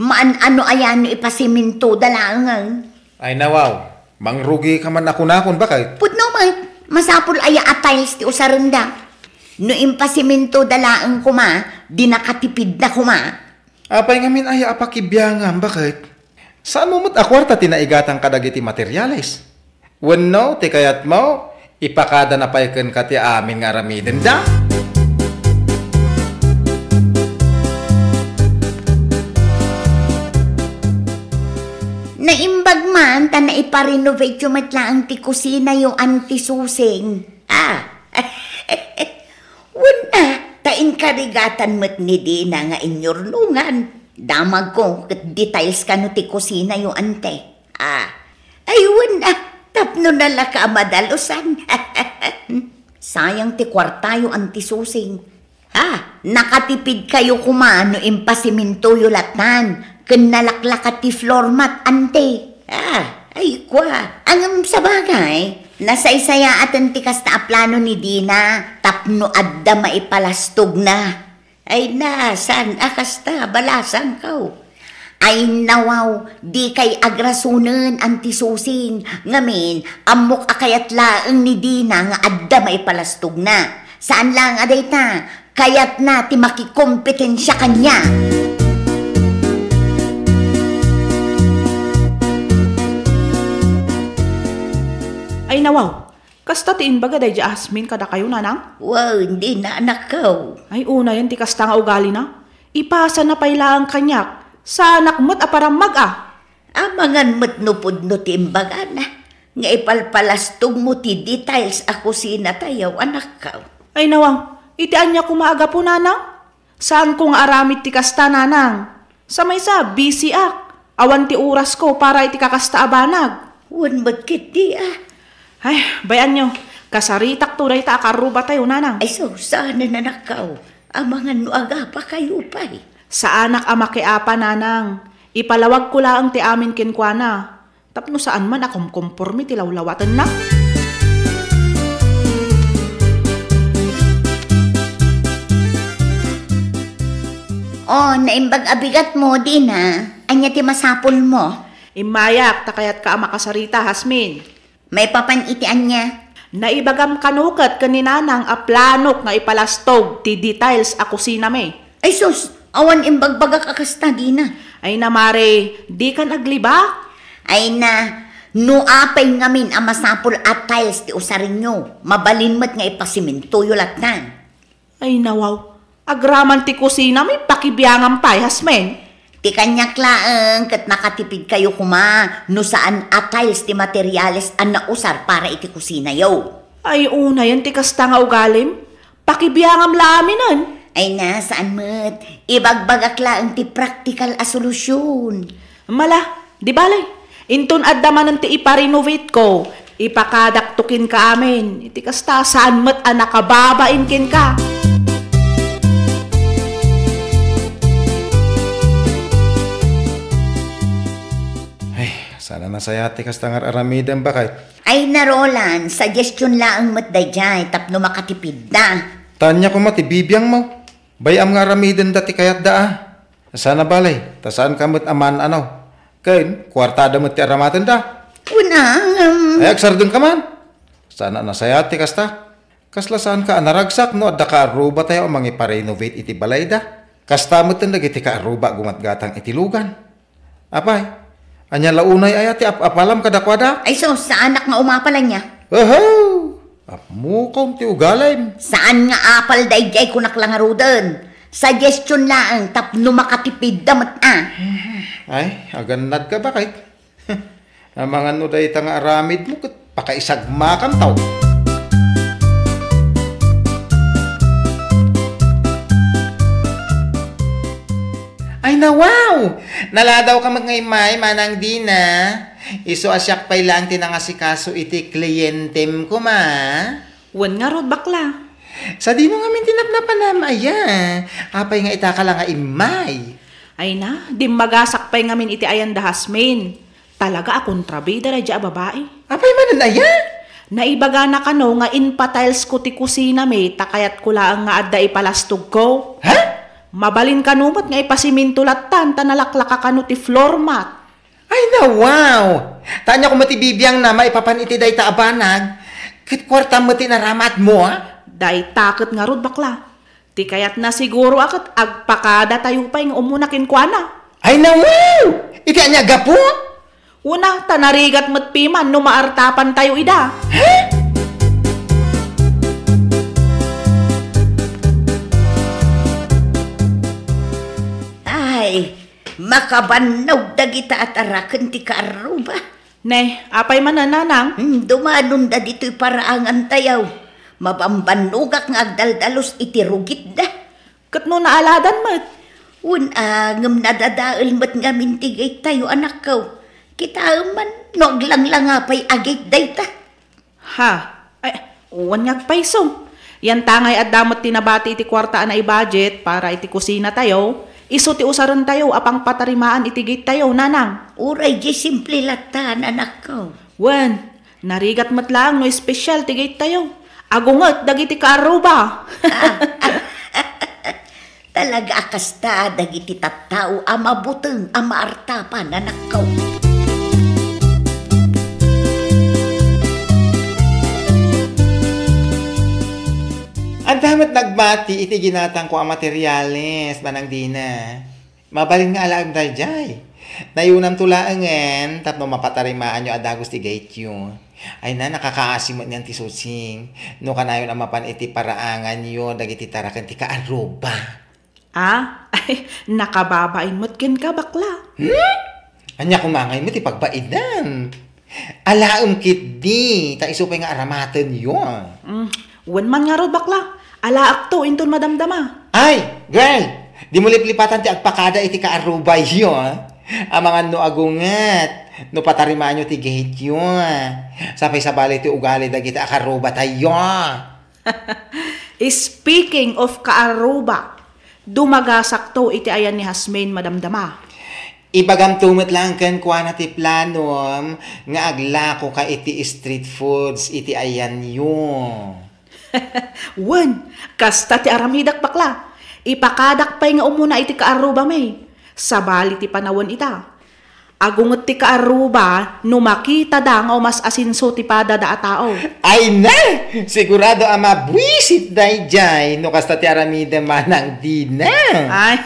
Maan ano ayan ipasiminto dalangan? Ay nawaw, mangrugi ka man ako nakon bakit? Put no man, masapul aya at tiles ti usaranda. No impasiminto dalaan kuma, di nakatipid na kuma. Apay ngamin ay apakibyangan bakit? Saan mo mo't akwarta tinaigatang kadagiti materialis? Wen no, ti kayat mo, ipakada na pa'y ken kati amin nga ramiden da. Naimbag man, ta na iparenovate yung matlaang ti kusina yung antisusing. Wala, ta Painkarigatan mo't ni Dina nga inyornungan. Damag ko, kat details ka no ti kusina yung ante. Ayun na, tapno na la ka madalusan. Sayang ti kwarta yung anti susing. Nakatipid kayo kumano impasiminto yung latan. Kun nalaklakat ti floor mat, ante. Ay kwa, ang sa bagay, nasaysaya atan ti kasta plano ni Dina, tapno adda maipalastog na. Ay nasan, akasta, balasan kaw. Ay nawaw, di kay agrasunan anti susing. Ngamin, amok akayat laeng ni Dina nga adda maipalastog na. Saan lang aday ta, kayat na ti makikompetensya kanya. Ay nawaw, kasta tiin baga day Jasmine kada kayo nanang? Wow, hindi na anak ko. Ay una yan ti kasta nga ugali na. Ipasa na pailang kanyak. Sa anak mo't aparang Amangan mo't nupod ti imbaga na. Nga ipalpalastog mo ti details ako sina tayaw anak ko. Ay nawang, itian niya kumaaga po nanang. Saan kong aramid ti kasta nanang? Sa may sa busy ak. Awan ti oras ko para iti kakasta abanag. Wan mo't kiti Ay, bayan nyo. Kasaritak tunay ta akaruba tayo, nanang. Ay so, saan na nanakaw? Amangan no aga pa kayo pa'y. Sa anak ama kiapa, nanang. Ipalawag ko lang ti amin kinkwana. Tapno saan man akong kompormi ti lawlawatan na. Naimbag abigat mo din Anya ti masapol mo. Imayak, takayat ka ama kasarita, Hasmin. May papanitian niya. Naibagam kanukat kaninanang a planok nga ipalastog ti details a kusina may. Ay sus, awan imbagbagak akasta di na. Ay namare, di kan agliba? Ay na, nuapay ngamin ang masapol at tiles ti usarin nyo. Mabalinmat nga ipasiminto yung latan. Ay nawaw, agraman ti kusina may pakibiyangan pa, Hasmen. Ti kanyak laeng kat nakatipid kayo kuma no saan at tiles ti materyales ang nausar para iti kusina yaw. Ay una yan ti kasta nga ugalim. Pakibiyangam laminan. Ay na, saan mo't? Ibagbagak laeng ti practical a solusyon. Mala, di balay. Intun addaman ti iparenovate ko. Ipakadaktukin ka amin. Iti kasta saan mo't nakababain kin ka. Sana nasayati kas tangar aramidan ba kay? Ay na Roland, suggestion laang mo't dayjay tapno makatipid na. Tanya ko mati bibiyang mo. Bayam nga aramidan dati kayat Sana balay, tasaan ka mo't aman Kain, kwartada mo't ti aramatan da. Ay agsardun ka man. Sana nasayati kas ta. Kaslasaan ka anaragsak no adda ka aruba tayo mangi pa-renovate iti balay da. Kasta mo't tindag iti ka aruba gumatgatang iti lugan. Apay? Anya launay ay ati apalam kadakwada? Ay so, sa anak nga umapala niya? Apmukom ti ugalay. Saan nga apal dayjay kunak lang arudan? Suggestion lang, tapno makatipid damat Ay, aganad ka ba kay? Mga no day nga aramid mo, pakaisagmakan tao. Ay na wow! Naladaw ka magngay-may manang di na. Iso asyak pa'y lang tinangasikaso iti kliyentem ko ma. Wan nga rod bakla. Sa di mo nga min tinapnapan na aya. Apay nga itaka lang nga imay. Ay na, di magasak pa'y ngamin iti ayan da Hasmin. Talaga akong trabida na dya babae. Apay manan aya? Naibaga na kano nga inpatiles ko ti kusina may takayat ko lang nga adda ipalastog ko. Ha? Mabalin kanumot nga ipasimintulat-tan tanalaklaka kano ti floor mat. Ay na wow! Tanya ko matibibiyang na maipapaniti day ta abanag. Kit kwarta mo tinaramat mo Day takot nga rod bakla. Ti kayat na siguro akot agpakada tayo pa yung umunakin kwa na. Ay na wow! Iti anya gapo? Una, tanarigat mo't piman no maartapan tayo ida. Ha? Ay, makabannog dagita at arakan ti kaaruba. Ne, apay man nanang? Dumanon dito'y paraangan tayaw. Mabambanugak nga agdaldalos iti rugit da. Kat no naaladan mo't. Ngam nadadaal mat nga mintigay tayo anak ko. Kita man, noglang lang nga pa'y agit dayta. Ha? Ay, wanyag paiso. Yan tangay at damot tinabati iti kwartaan na i-budget para iti kusina tayo. Iso ti usaron tayo, apang patarimaan itigit tayo, nanang. Uray, di simple latan, anak ko. Wen, narigat mat lang no espesyal tigit tayo. Agungot, dagiti kaaruba. Talaga akasta, dagiti tattao, ama buteng, ama artapan, anak ko. Ang damat nagbati, iti ginatang ko ang materyales, manang dina. Mabalin nga alam tayo jay. Nayunam tulaangan, tapno mapatarimaan nyo adagos ti gate yun. Ay na, nakakaasimot niyan ti susing. No kanayon ang mapan iti paraangan yun, dagiti tarakan ti kaaruba. Ay, nakababain mo't ken ka bakla. Anya kumangay mo ti pagbaidan. Alaam kit di, ta isupay nga aramatan yun. Wen man nga ro bakla. Alaak to, inton madamdama. Ay, girl, di mo liplipatan ti agpakada iti kaarubay yun. Ang mga no agungat, no patarimaan nyo ti gate yun. Sapay sa balay ti ugali dagiti akaruba tayo. Speaking of kaaruba, dumagasak to iti ayan ni Hasmain madamdama. Ibagam tumit lang kan kuha na ti planom nga aglako ka iti street foods iti ayan yun. Wen, kasta ti aramidak bakla. Ipakadak pa'y nga umuna iti kaaruba may. Sabali ti panawon ita. Agungot ti kaaruba, no makita da nga mas asinso ti pada da tao. Ay na! Sigurado ang mabwisit day jay no kasta ti aramida manang di na. Ay,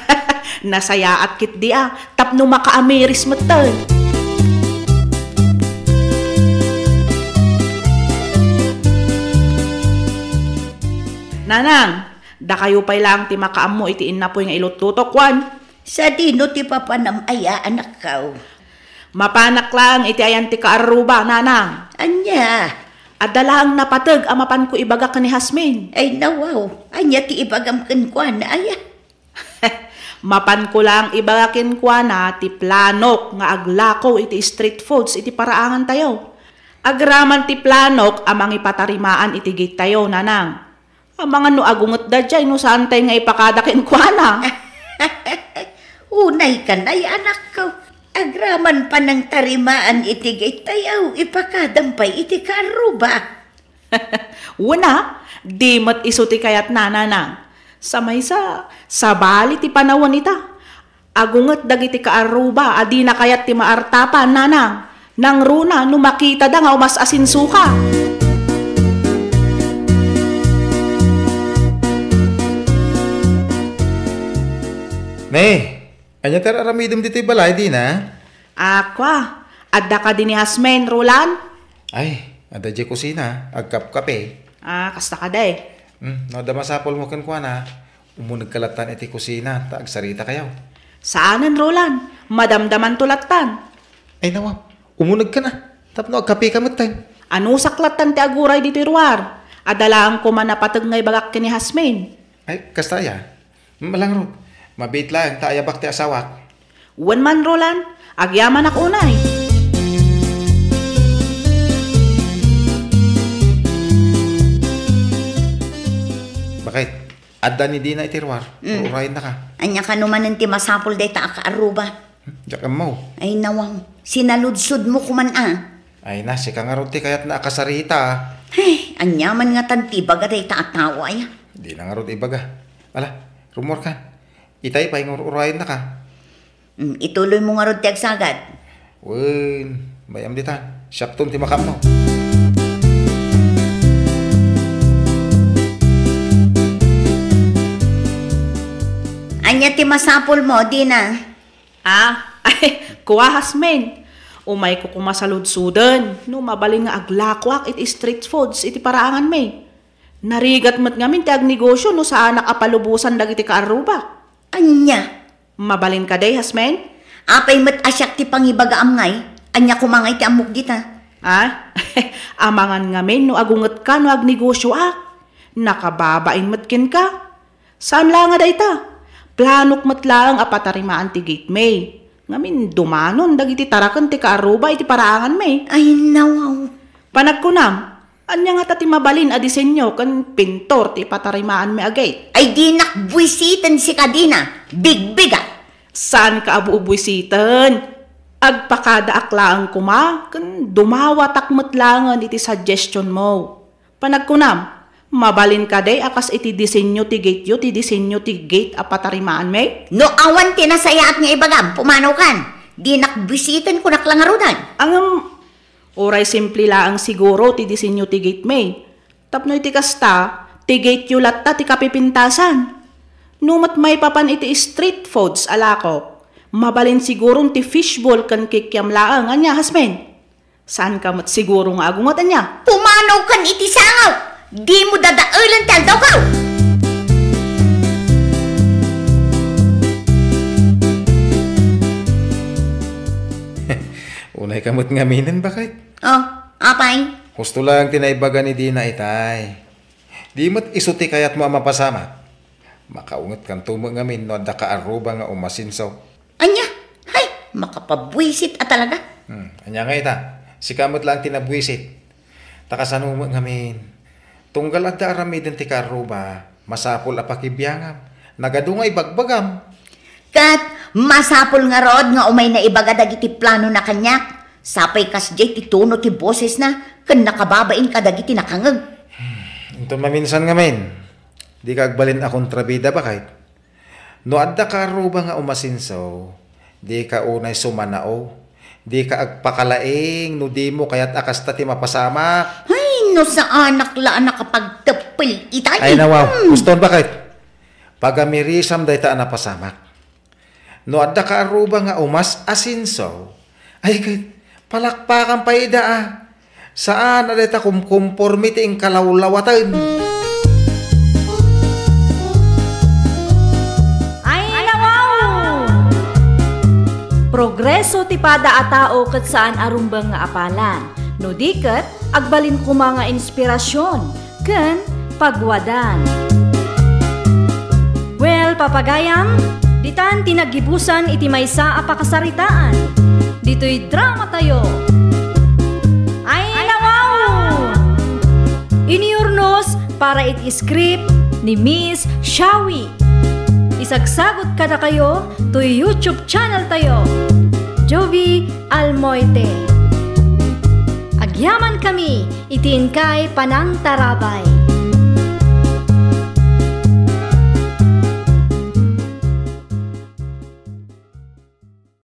nasaya at kit di tapno maka-ameris matan. Nanang, da kayo pa'y lang ti makaam mo iti inapoy nga ilututok wan. Sa dino ti papanamaya, anak ko. Mapanak lang iti ayan ti kaaruba, nanang. Anya, Adalaang napatag amapan ko ibaga ka ni Hasmain. ay nawaw, anya ti ibagam kenkwan na aya. Mapan ko lang ibagakin kwa na ti planok nga aglakaw iti street foods iti paraangan tayo. Agraman ti planok amang ipatarimaan iti gate tayo, nanang. Amang ano agungot da dyan no saan tayo nga ipakadakin kwa na. Unay ka na'y anak ko. Agraman pa ng tarimaan iti gate tayo, ipakadampay iti karuba. Una, di mat iso ti kayat nanang. Samay sa bali ti panawon ita. Agungot dagiti kaaruba, adi na kayat ti maartapan, nanang. Nang runa, no makita da nga umas asinsuka. May, anya tara aramidom dito balay di na? Akwa, adda ka din ni Hasmain, Roland? Ay, ada di kusina, agkap-kape. Kasta ka day. No, damasapol mo kan kwa na. Umunag kalatan iti kusina, taag sarita kayaw. Saanan, Roland? Madamdaman tulatan. Ay nawa, umunag ka na. Tapno agkape ka matay. Ano saklatan ti aguray dito irwar? Adalaan ko man napatag ngay bagak ni Hasmain. Ay, kastaya. Malang ro. Mabit lang, taayabak ti asawak. Wan man, Roland. Agyaman ak unay. Bakit? Adda ni Dina itirwar. Urayin na ka. Anya ka naman ti masapol day ta kaaruba. Diyak mo. Ay nawang, sinaludsod mo kuman Ay na, si kangarote kayat na akasarita. Ay, anya man nga tantibaga day ta atawa ay. Di na nga ro ibaga. Ala, rumor ka. Itay pa yung urayin na ka. Ituloy mo nga ron ti agsagad. Wen, bayam ditan. Syapton ti makam mo. Anya ti masapol mo, Dina. Ay, kuha Hasmain. Umay ko kumasaludsudan. No, mabaling nga aglakwak iti street foods iti paraangan may. Narigat mat ngamin ti agnegosyo no sa anak apalubusan dagiti kaaruba. Anya. Mabalin ka day, Hasmain? Apay mat asyak ti pangibaga amngay. Anya kumangay ti amok dita. Amangan ngamin no agunget ka no agnegosyo ak. Nakababain matkin ka. Saan lang nga dayta? Planok matlang apatarimaan ti gate may. Ngamin dumanon dagiti tarakan ti kaaruba iti paraangan may. Ay, nawaw. Panagkunam, anya nga tati mabalin a disenyo kan pintor ti patarimaan may agay. Ay, di nakbuisitan si Kadina. Big-biga. Saan ka abu-ubwisitan? Agpakada aklaan kuma, kan dumawa takmatlangan iti suggestion mo. Panagkunam, mabalin ka day akas iti disenyo ti gate yu, ti disenyo ti gate a patarimaan may? No awan tinasayat nga ibagam, pumanaw kan. Di nakbuisitan ko naklangarudan. Ang oray simple laang siguro ti disenyo ti gate may. Tapno iti kasta, ti gate yu latta ti kapipintasan. Numat may papan iti street foods alako. Mabalin siguro ti fishball kan kikiam laang anya hasmen. Saan ka mat siguro nga agungat anya? Pumanaw kan iti sangaw. Di mo dadaulan tal daw ka. Unay kamot ngaminin bakit? Oh, apay? Gusto lang tinaibaga ni Dina itay. Di mo't isuti kayat mo ang mapasama. Makaungat kan tumang ngamin no da kaaruba nga umasinsaw. Anya? Hay, makapabwisit at talaga. Anya nga ita, si kamot lang tinabwisit. Takasanumang ngamin. Tunggal at aramidin ti karuba, masapol apakibiyangam. Nagadungay bagbagam. Kat, masapol nga rod nga umay na ibagadag iti plano na kanyak. Sapay kasjay ti tuno ti boses na, kan nakababain kadag iti nakangag. Ito maminsan ngamin. Di kagbalin akong trabida ba kahit? No adda karuba nga umasinsaw, di ka unay sumanao, di ka agpakalaing, no di mo kaya't akasta ti mapasamak. Ay, no sa anak laan nakapagtapil itay. Ay nawaw, guston bakit? Pagamirisam day ta napasamak. No adda karuba nga umas asinsaw, ay kahit palakpakan pa ida ah. Saan aday ta kumkonformity ing kalawlawatan? Progreso ti pada a tao ket saan arumbang nga apalan. No diket agbalin ko mga inspirasyon ken pagwadan. Well, papagayam, ditan tinagibusan iti maysa a pakasaritaan. Dito'y drama tayo. Ay nawaw! Iniurnos para iti script ni Miss Shawi. Isagsagot kada kayo to YouTube channel tayo, Jovi Almoite. Agyaman kami, itiin kay Panang Tarabay.